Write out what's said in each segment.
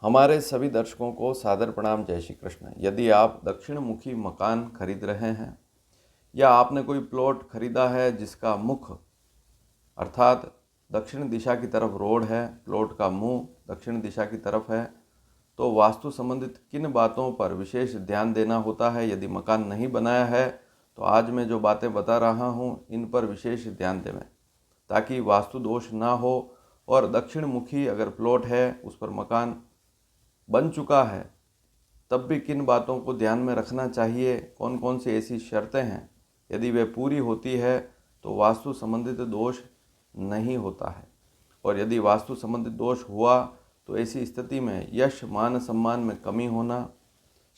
हमारे सभी दर्शकों को सादर प्रणाम। जय श्री कृष्ण। यदि आप दक्षिण मुखी मकान खरीद रहे हैं या आपने कोई प्लॉट खरीदा है जिसका मुख अर्थात दक्षिण दिशा की तरफ रोड है, प्लॉट का मुंह दक्षिण दिशा की तरफ है, तो वास्तु संबंधित किन बातों पर विशेष ध्यान देना होता है। यदि मकान नहीं बनाया है तो आज मैं जो बातें बता रहा हूँ इन पर विशेष ध्यान दें ताकि वास्तु दोष ना हो। और दक्षिण मुखी अगर प्लॉट है, उस पर मकान बन चुका है, तब भी किन बातों को ध्यान में रखना चाहिए, कौन कौन सी ऐसी शर्तें हैं, यदि वे पूरी होती है तो वास्तु संबंधित दोष नहीं होता है। और यदि वास्तु संबंधित दोष हुआ तो ऐसी स्थिति में यश मान सम्मान में कमी होना,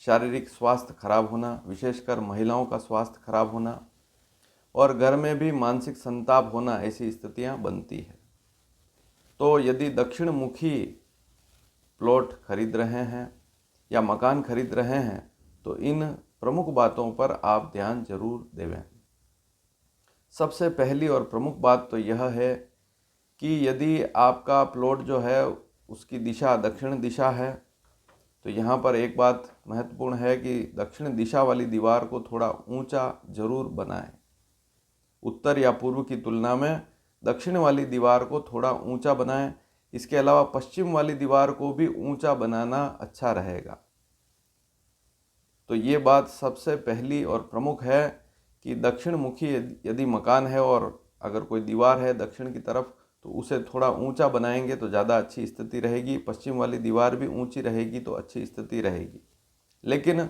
शारीरिक स्वास्थ्य खराब होना, विशेषकर महिलाओं का स्वास्थ्य खराब होना और घर में भी मानसिक संताप होना, ऐसी स्थितियां बनती है। तो यदि दक्षिण मुखी प्लॉट खरीद रहे हैं या मकान खरीद रहे हैं तो इन प्रमुख बातों पर आप ध्यान जरूर देवें। सबसे पहली और प्रमुख बात तो यह है कि यदि आपका प्लॉट जो है उसकी दिशा दक्षिण दिशा है तो यहाँ पर एक बात महत्वपूर्ण है कि दक्षिण दिशा वाली दीवार को थोड़ा ऊंचा जरूर बनाएं। उत्तर या पूर्व की तुलना में दक्षिण वाली दीवार को थोड़ा ऊंचा बनाएं। इसके अलावा पश्चिम वाली दीवार को भी ऊंचा बनाना अच्छा रहेगा। तो ये बात सबसे पहली और प्रमुख है कि दक्षिण मुखी यदि मकान है और अगर कोई दीवार है दक्षिण की तरफ तो उसे थोड़ा ऊंचा बनाएंगे तो ज़्यादा अच्छी स्थिति रहेगी। पश्चिम वाली दीवार भी ऊंची रहेगी तो अच्छी स्थिति रहेगी। लेकिन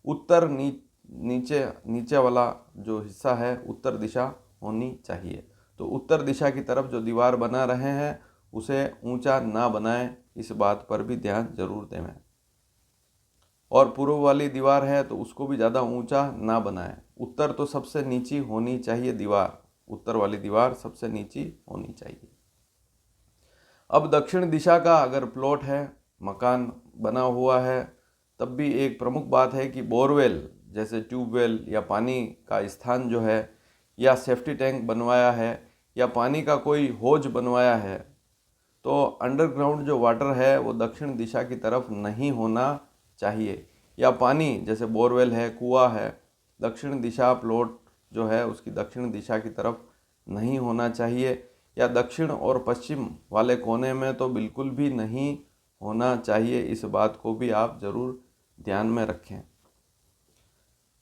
उत्तर नीचे वाला जो हिस्सा है उत्तर दिशा होनी चाहिए। तो उत्तर दिशा की तरफ जो दीवार बना रहे हैं उसे ऊंचा ना बनाएं, इस बात पर भी ध्यान जरूर दें। और पूर्व वाली दीवार है तो उसको भी ज़्यादा ऊंचा ना बनाएं। उत्तर तो सबसे नीची होनी चाहिए दीवार, उत्तर वाली दीवार सबसे नीची होनी चाहिए। अब दक्षिण दिशा का अगर प्लॉट है, मकान बना हुआ है, तब भी एक प्रमुख बात है कि बोरवेल जैसे ट्यूबवेल या पानी का स्थान जो है या सेफ्टी टैंक बनवाया है या पानी का कोई हौज बनवाया है तो अंडरग्राउंड जो वाटर है वो दक्षिण दिशा की तरफ नहीं होना चाहिए। या पानी जैसे बोरवेल है, कुआं है, दक्षिण दिशा प्लॉट जो है उसकी दक्षिण दिशा की तरफ नहीं होना चाहिए। या दक्षिण और पश्चिम वाले कोने में तो बिल्कुल भी नहीं होना चाहिए। इस बात को भी आप ज़रूर ध्यान में रखें।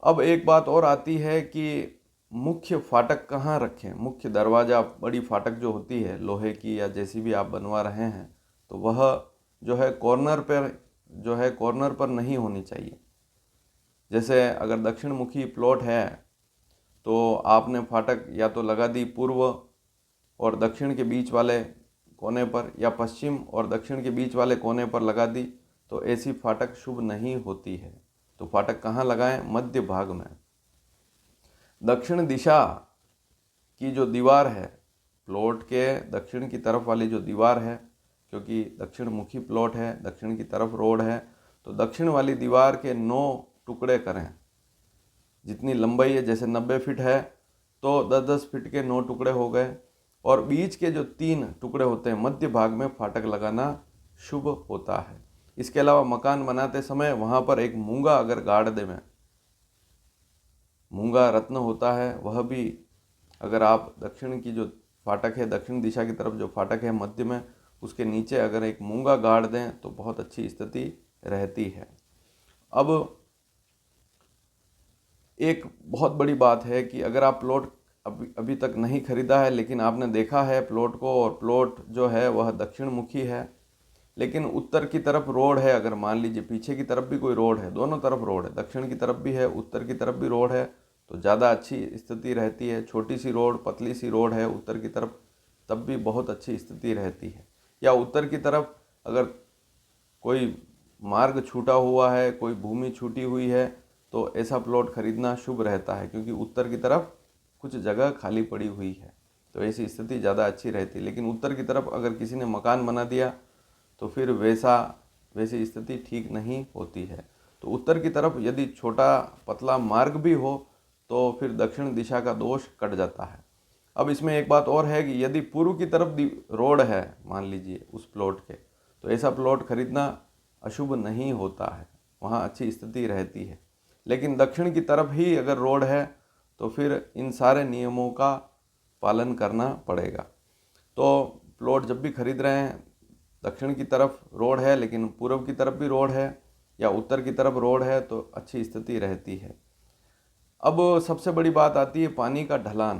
अब एक बात और आती है कि मुख्य फाटक कहाँ रखें। मुख्य दरवाज़ा, बड़ी फाटक जो होती है लोहे की या जैसी भी आप बनवा रहे हैं तो वह जो है कॉर्नर पर नहीं होनी चाहिए। जैसे अगर दक्षिण मुखी प्लॉट है तो आपने फाटक या तो लगा दी पूर्व और दक्षिण के बीच वाले कोने पर या पश्चिम और दक्षिण के बीच वाले कोने पर लगा दी, तो ऐसी फाटक शुभ नहीं होती है। तो फाटक कहाँ लगाएं? मध्य भाग में। दक्षिण दिशा की जो दीवार है, प्लॉट के दक्षिण की तरफ वाली जो दीवार है, क्योंकि दक्षिण मुखी प्लॉट है, दक्षिण की तरफ रोड है, तो दक्षिण वाली दीवार के 9 टुकड़े करें। जितनी लंबाई है, जैसे 90 फीट है तो 10-10 फीट के 9 टुकड़े हो गए। और बीच के जो 3 टुकड़े होते हैं मध्य भाग में फाटक लगाना शुभ होता है। इसके अलावा मकान बनाते समय वहाँ पर एक मूंगा अगर गाड़ दें, मूंगा रत्न होता है, वह भी अगर आप दक्षिण की जो फाटक है, दक्षिण दिशा की तरफ जो फाटक है मध्य में, उसके नीचे अगर एक मूंगा गाड़ दें तो बहुत अच्छी स्थिति रहती है। अब एक बहुत बड़ी बात है कि अगर आप प्लॉट अभी तक नहीं खरीदा है लेकिन आपने देखा है प्लॉट को और प्लॉट जो है वह दक्षिण मुखी है लेकिन उत्तर की तरफ रोड है, अगर मान लीजिए पीछे की तरफ भी कोई रोड है, दोनों तरफ रोड है, दक्षिण की तरफ भी है उत्तर की तरफ भी रोड है, तो ज़्यादा अच्छी स्थिति रहती है। छोटी सी रोड, पतली सी रोड है उत्तर की तरफ, तब भी बहुत अच्छी स्थिति रहती है। या उत्तर की तरफ अगर कोई मार्ग छूटा हुआ है, कोई भूमि छूटी हुई है, तो ऐसा प्लॉट खरीदना शुभ रहता है, क्योंकि उत्तर की तरफ कुछ जगह खाली पड़ी हुई है, तो ऐसी स्थिति ज़्यादा अच्छी रहती है। लेकिन उत्तर की तरफ अगर किसी ने मकान बना दिया तो फिर वैसी स्थिति ठीक नहीं होती है। तो उत्तर की तरफ यदि छोटा पतला मार्ग भी हो तो फिर दक्षिण दिशा का दोष कट जाता है। अब इसमें एक बात और है कि यदि पूर्व की तरफ रोड है मान लीजिए उस प्लॉट के, तो ऐसा प्लॉट खरीदना अशुभ नहीं होता है, वहाँ अच्छी स्थिति रहती है। लेकिन दक्षिण की तरफ ही अगर रोड है तो फिर इन सारे नियमों का पालन करना पड़ेगा। तो प्लॉट जब भी खरीद रहे हैं, दक्षिण की तरफ रोड है लेकिन पूर्व की तरफ भी रोड है या उत्तर की तरफ रोड है तो अच्छी स्थिति रहती है। अब सबसे बड़ी बात आती है पानी का ढलान,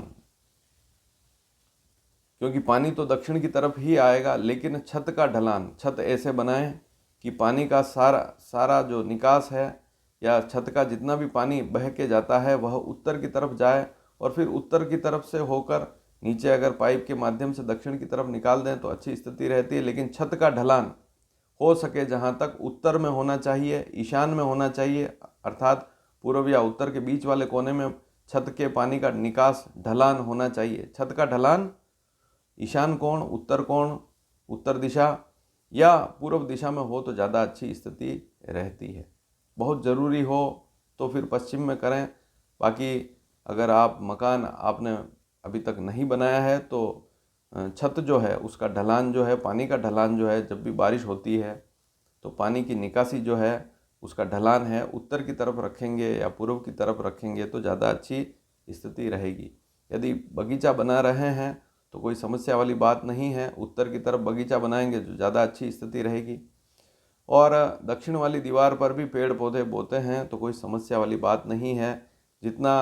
क्योंकि पानी तो दक्षिण की तरफ ही आएगा, लेकिन छत का ढलान, छत ऐसे बनाएं कि पानी का सारा जो निकास है या छत का जितना भी पानी बह के जाता है वह उत्तर की तरफ जाए और फिर उत्तर की तरफ से होकर नीचे अगर पाइप के माध्यम से दक्षिण की तरफ निकाल दें तो अच्छी स्थिति रहती है। लेकिन छत का ढलान हो सके जहाँ तक उत्तर में होना चाहिए, ईशान में होना चाहिए, अर्थात पूर्व या उत्तर के बीच वाले कोने में छत के पानी का निकास ढलान होना चाहिए। छत का ढलान ईशान कोण, उत्तर कोण, उत्तर दिशा या पूर्व दिशा में हो तो ज़्यादा अच्छी स्थिति रहती है। बहुत ज़रूरी हो तो फिर पश्चिम में करें। बाकी अगर आप मकान आपने अभी तक नहीं बनाया है तो छत जो है उसका ढलान जो है, पानी का ढलान जो है, जब भी बारिश होती है तो पानी की निकासी जो है उसका ढलान है उत्तर की तरफ रखेंगे या पूर्व की तरफ रखेंगे तो ज़्यादा अच्छी स्थिति रहेगी। यदि बगीचा बना रहे हैं तो कोई समस्या वाली बात नहीं है, उत्तर की तरफ बगीचा बनाएंगे तो ज़्यादा अच्छी स्थिति रहेगी। और दक्षिण वाली दीवार पर भी पेड़ पौधे बोते हैं तो कोई समस्या वाली बात नहीं है। जितना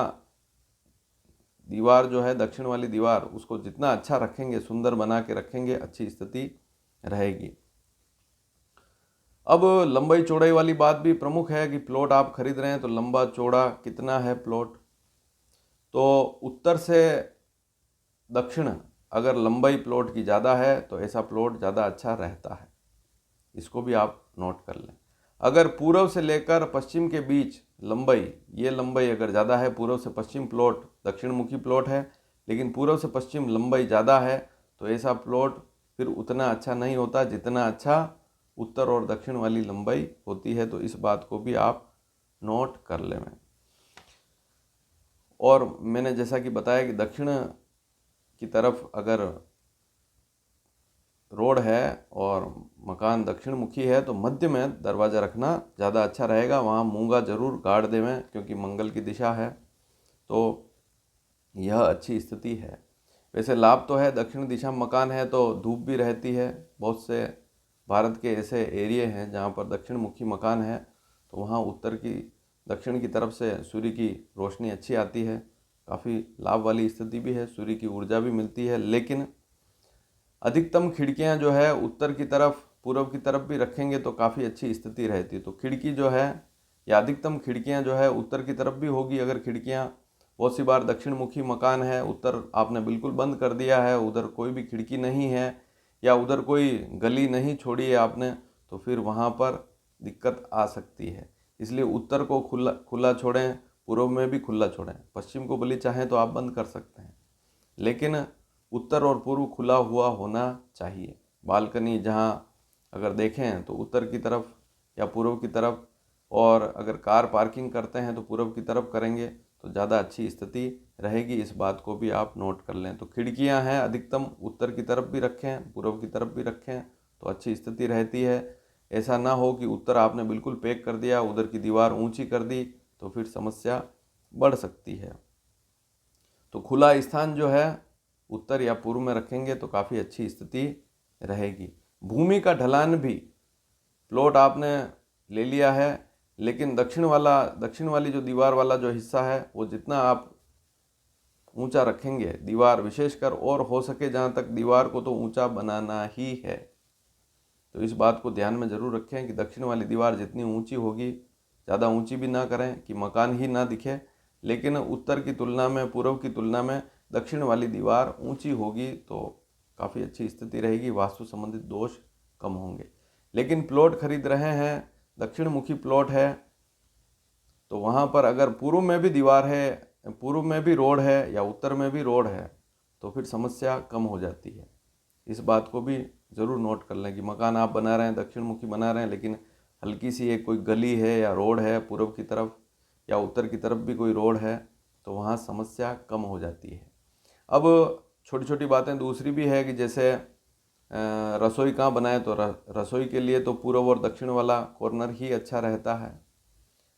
दीवार जो है दक्षिण वाली दीवार, उसको जितना अच्छा रखेंगे, सुंदर बना के रखेंगे, अच्छी स्थिति रहेगी। अब लंबाई चौड़ाई वाली बात भी प्रमुख है कि प्लॉट आप खरीद रहे हैं तो लंबा चौड़ा कितना है प्लॉट। तो उत्तर से दक्षिण अगर लंबाई प्लॉट की ज़्यादा है तो ऐसा प्लॉट ज़्यादा अच्छा रहता है, इसको भी आप नोट कर लें। अगर पूर्व से लेकर पश्चिम के बीच लंबाई, ये लंबाई अगर ज़्यादा है, पूर्व से पश्चिम प्लॉट दक्षिण मुखी प्लॉट है लेकिन पूर्व से पश्चिम लंबाई ज़्यादा है तो ऐसा प्लॉट फिर उतना अच्छा नहीं होता जितना अच्छा उत्तर और दक्षिण वाली लंबाई होती है। तो इस बात को भी आप नोट कर लें। और मैंने जैसा कि बताया कि दक्षिण की तरफ अगर रोड है और मकान दक्षिण मुखी है तो मध्य में दरवाज़ा रखना ज़्यादा अच्छा रहेगा। वहाँ मूंगा ज़रूर गाड़ देवें क्योंकि मंगल की दिशा है, तो यह अच्छी स्थिति है। वैसे लाभ तो है, दक्षिण दिशा में मकान है तो धूप भी रहती है। बहुत से भारत के ऐसे एरिए हैं जहाँ पर दक्षिण मुखी मकान है तो वहाँ दक्षिण की तरफ से सूर्य की रोशनी अच्छी आती है, काफ़ी लाभ वाली स्थिति भी है, सूर्य की ऊर्जा भी मिलती है। लेकिन अधिकतम खिड़कियां जो है उत्तर की तरफ, पूर्व की तरफ भी रखेंगे तो काफ़ी अच्छी स्थिति रहती है। तो खिड़की जो है या अधिकतम खिड़कियां जो है उत्तर की तरफ भी होगी। अगर खिड़कियां, बहुत सी बार दक्षिण मुखी मकान है, उत्तर आपने बिल्कुल बंद कर दिया है, उधर कोई भी खिड़की नहीं है या उधर कोई गली नहीं छोड़ी है आपने, तो फिर वहाँ पर दिक्कत आ सकती है। इसलिए उत्तर को खुला छोड़ें, पूर्व में भी खुला छोड़ें, पश्चिम को भले चाहें तो आप बंद कर सकते हैं, लेकिन उत्तर और पूर्व खुला हुआ होना चाहिए। बालकनी जहाँ अगर देखें तो उत्तर की तरफ या पूर्व की तरफ, और अगर कार पार्किंग करते हैं तो पूर्व की तरफ करेंगे तो ज़्यादा अच्छी स्थिति रहेगी। इस बात को भी आप नोट कर लें। तो खिड़कियां हैं अधिकतम उत्तर की तरफ भी रखें, पूर्व की तरफ भी रखें तो अच्छी स्थिति रहती है। ऐसा ना हो कि उत्तर आपने बिल्कुल पैक कर दिया, उधर की दीवार ऊंची कर दी तो फिर समस्या बढ़ सकती है। तो खुला स्थान जो है उत्तर या पूर्व में रखेंगे तो काफ़ी अच्छी स्थिति रहेगी। भूमि का ढलान भी, प्लॉट आपने ले लिया है लेकिन दक्षिण वाली जो दीवार वाला जो हिस्सा है वो जितना आप ऊंचा रखेंगे दीवार, विशेषकर और हो सके जहाँ तक दीवार को तो ऊंचा बनाना ही है, तो इस बात को ध्यान में ज़रूर रखें कि दक्षिण वाली दीवार जितनी ऊंची होगी, ज़्यादा ऊंची भी ना करें कि मकान ही ना दिखे, लेकिन उत्तर की तुलना में, पूर्व की तुलना में दक्षिण वाली दीवार ऊंची होगी तो काफ़ी अच्छी स्थिति रहेगी, वास्तु संबंधित दोष कम होंगे। लेकिन प्लॉट खरीद रहे हैं, दक्षिण मुखी प्लॉट है, तो वहाँ पर अगर पूर्व में भी दीवार है, पूर्व में भी रोड है या उत्तर में भी रोड है तो फिर समस्या कम हो जाती है। इस बात को भी ज़रूर नोट कर लें कि मकान आप बना रहे हैं, दक्षिण मुखी बना रहे हैं, लेकिन हल्की सी एक कोई गली है या रोड है पूर्व की तरफ या उत्तर की तरफ भी कोई रोड है तो वहाँ समस्या कम हो जाती है। अब छोटी छोटी बातें दूसरी भी है कि जैसे रसोई कहाँ बनाए, तो रसोई के लिए तो पूर्व और दक्षिण वाला कॉर्नर ही अच्छा रहता है।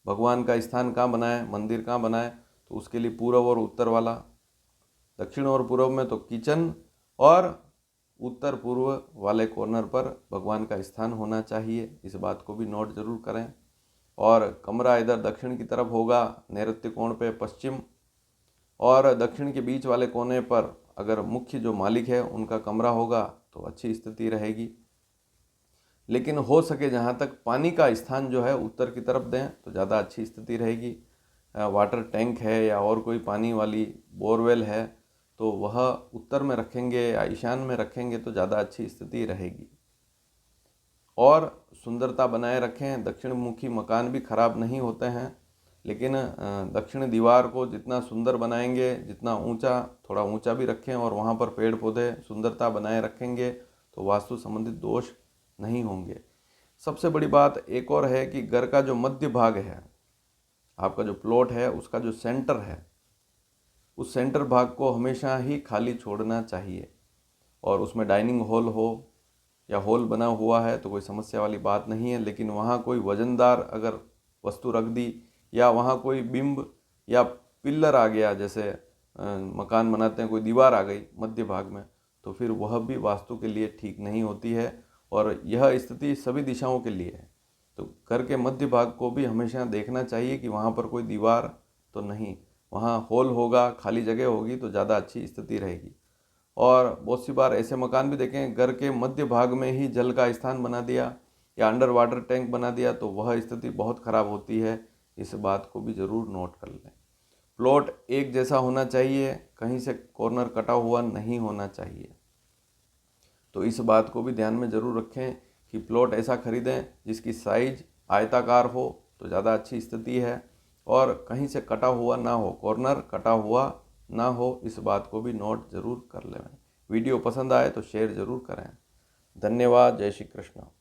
भगवान का स्थान कहाँ बनाए, मंदिर कहाँ बनाए, तो उसके लिए पूर्व और उत्तर वाला। दक्षिण और पूर्व में तो किचन और उत्तर पूर्व वाले कॉर्नर पर भगवान का स्थान होना चाहिए, इस बात को भी नोट जरूर करें। और कमरा इधर दक्षिण की तरफ होगा, नैऋत्य कोण पे पश्चिम, और दक्षिण के बीच वाले कोने पर अगर मुख्य जो मालिक है उनका कमरा होगा तो अच्छी स्थिति रहेगी। लेकिन हो सके जहाँ तक पानी का स्थान जो है उत्तर की तरफ दें तो ज़्यादा अच्छी स्थिति रहेगी। वाटर टैंक है या और कोई पानी वाली बोरवेल है तो वह उत्तर में रखेंगे या ईशान में रखेंगे तो ज़्यादा अच्छी स्थिति रहेगी। और सुंदरता बनाए रखें, दक्षिण मुखी मकान भी खराब नहीं होते हैं, लेकिन दक्षिण दीवार को जितना सुंदर बनाएंगे, जितना ऊंचा, थोड़ा ऊंचा भी रखें और वहाँ पर पेड़ पौधे सुंदरता बनाए रखेंगे तो वास्तु संबंधित दोष नहीं होंगे। सबसे बड़ी बात एक और है कि घर का जो मध्य भाग है, आपका जो प्लॉट है उसका जो सेंटर है, उस सेंटर भाग को हमेशा ही खाली छोड़ना चाहिए। और उसमें डाइनिंग हॉल हो या हॉल बना हुआ है तो कोई समस्या वाली बात नहीं है, लेकिन वहाँ कोई वजनदार अगर वस्तु रख दी या वहाँ कोई बिंब या पिल्लर आ गया, जैसे मकान बनाते हैं कोई दीवार आ गई मध्य भाग में, तो फिर वह भी वास्तु के लिए ठीक नहीं होती है। और यह स्थिति सभी दिशाओं के लिए है। तो घर के मध्य भाग को भी हमेशा देखना चाहिए कि वहाँ पर कोई दीवार तो नहीं, वहाँ हॉल होगा, खाली जगह होगी तो ज़्यादा अच्छी स्थिति रहेगी। और बहुत सी बार ऐसे मकान भी देखें, घर के मध्य भाग में ही जल का स्थान बना दिया या अंडर वाटर टैंक बना दिया तो वह स्थिति बहुत ख़राब होती है। इस बात को भी ज़रूर नोट कर लें। प्लॉट एक जैसा होना चाहिए, कहीं से कॉर्नर कटा हुआ नहीं होना चाहिए। तो इस बात को भी ध्यान में ज़रूर रखें कि प्लॉट ऐसा खरीदें जिसकी साइज आयताकार हो तो ज़्यादा अच्छी स्थिति है, और कहीं से कटा हुआ ना हो, कॉर्नर कटा हुआ ना हो, इस बात को भी नोट ज़रूर कर लें। वीडियो पसंद आए तो शेयर ज़रूर करें। धन्यवाद। जय श्री कृष्ण।